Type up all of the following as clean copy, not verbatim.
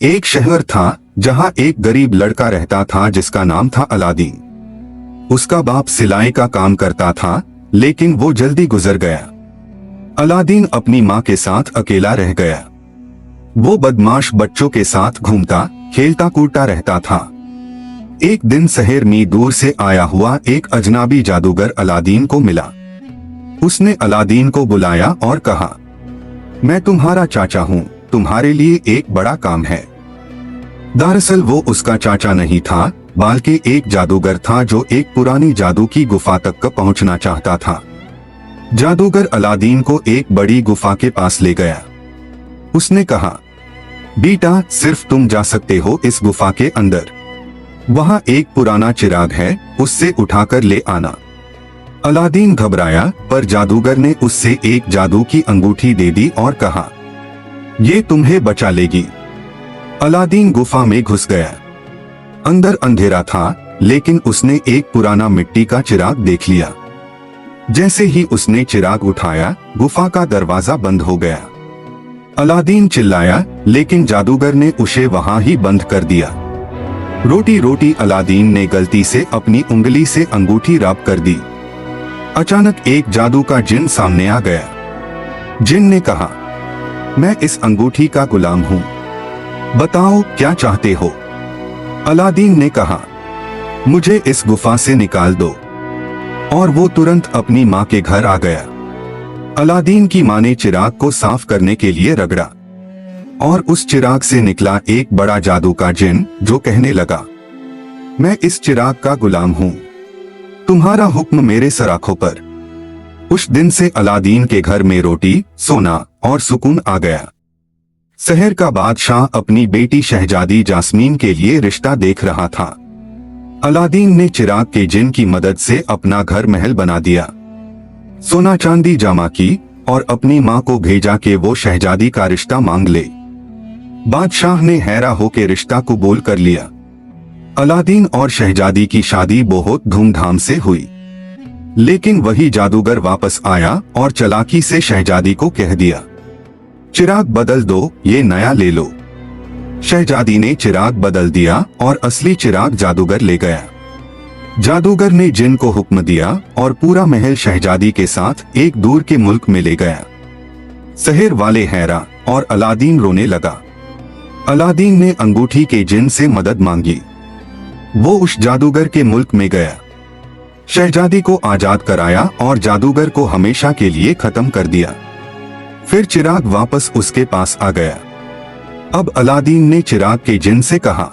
एक शहर था जहां एक गरीब लड़का रहता था जिसका नाम था अलादीन। उसका बाप सिलाई का काम करता था, लेकिन वो जल्दी गुजर गया। अलादीन अपनी माँ के साथ अकेला रह गया। वो बदमाश बच्चों के साथ घूमता खेलता कूदता रहता था। एक दिन शहर में दूर से आया हुआ एक अजनबी जादूगर अलादीन को मिला। उसने अलादीन को बुलाया और कहा, मैं तुम्हारा चाचा हूँ, तुम्हारे लिए एक बड़ा काम है। दरअसल वो उसका चाचा नहीं था, बल्कि एक जादूगर था जो एक पुरानी जादू की गुफा तक पहुंचना चाहता था। जादूगर अलादीन को एक बड़ी गुफा के पास ले गया। उसने कहा, बेटा, सिर्फ तुम जा सकते हो इस गुफा के अंदर। वहां एक पुराना चिराग है, उससे उठाकर ले आना। अलादीन घबराया, पर जादूगर ने उससे एक जादू की अंगूठी दे दी और कहा, ये तुम्हें बचा लेगी। अलादीन गुफा में घुस गया। अंदर अंधेरा था, लेकिन उसने एक पुराना मिट्टी का चिराग देख लिया। जैसे ही उसने चिराग उठाया, गुफा का दरवाजा बंद हो गया। अलादीन चिल्लाया, लेकिन जादूगर ने उसे वहां ही बंद कर दिया। रोटी रोटी अलादीन ने गलती से अपनी उंगली से अंगूठी रब कर दी। अचानक एक जादू का जिन सामने आ गया। जिन ने कहा, मैं इस अंगूठी का गुलाम हूँ, बताओ क्या चाहते हो। अलादीन ने कहा, मुझे इस गुफा से निकाल दो। और वो तुरंत अपनी माँ के घर आ गया। अलादीन की माँ ने चिराग को साफ करने के लिए रगड़ा और उस चिराग से निकला एक बड़ा जादू का जिन, जो कहने लगा, मैं इस चिराग का गुलाम हूँ, तुम्हारा हुक्म मेरे सराखों पर। उस दिन से अलादीन के घर में रोटी, सोना और सुकून आ गया। शहर का बादशाह अपनी बेटी शहजादी जास्मीन के लिए रिश्ता देख रहा था। अलादीन ने चिराग के जिन की मदद से अपना घर महल बना दिया, सोना चांदी जमा की और अपनी माँ को भेजा कि वो शहजादी का रिश्ता मांग ले। बादशाह ने हैरा होकर रिश्ता कबूल कर लिया। अलादीन और शहजादी की शादी बहुत धूमधाम से हुई, लेकिन वही जादूगर वापस आया और चालाकी से शहजादी को कह दिया, चिराग बदल दो, ये नया ले लो। शहजादी ने चिराग बदल दिया और असली चिराग जादूगर ले गया। जादूगर ने जिन को हुक्म दिया और पूरा महल शहजादी के साथ एक दूर के मुल्क में ले गया। शहर वाले हैरा और अलादीन रोने लगा। अलादीन ने अंगूठी के जिन से मदद मांगी। वो उस जादूगर के मुल्क में गया, शहजादी को आजाद कराया और जादूगर को हमेशा के लिए खत्म कर दिया। फिर चिराग वापस उसके पास आ गया। अब अलादीन ने चिराग के जिन से कहा,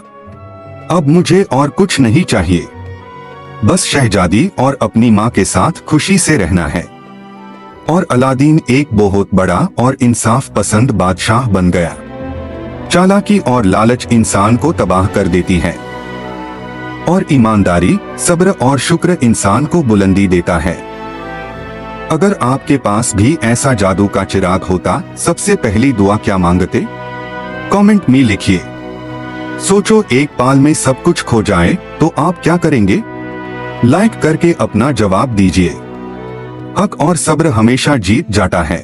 अब मुझे और कुछ नहीं चाहिए, बस शहजादी और अपनी माँ के साथ खुशी से रहना है। और अलादीन एक बहुत बड़ा और इंसाफ पसंद बादशाह बन गया। चालाकी और लालच इंसान को तबाह कर देती है, और ईमानदारी, सब्र और शुक्र इंसान को बुलंदी देता है। अगर आपके पास भी ऐसा जादू का चिराग होता, सबसे पहली दुआ क्या मांगते? कमेंट में लिखिए। सोचो, एक पाल में सब कुछ खो जाए तो आप क्या करेंगे? लाइक करके अपना जवाब दीजिए। हक और सब्र हमेशा जीत जाता है।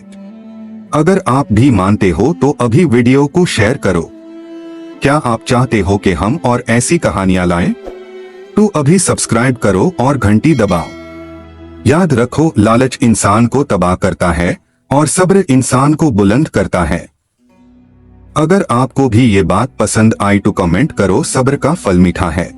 अगर आप भी मानते हो तो अभी वीडियो को शेयर करो। क्या आप चाहते हो कि हम और ऐसी कहानियां लाएं? तो अभी सब्सक्राइब करो और घंटी दबाओ। याद रखो, लालच इंसान को तबाह करता है और सब्र इंसान को बुलंद करता है। अगर आपको भी ये बात पसंद आई तो कमेंट करो, सब्र का फल मीठा है।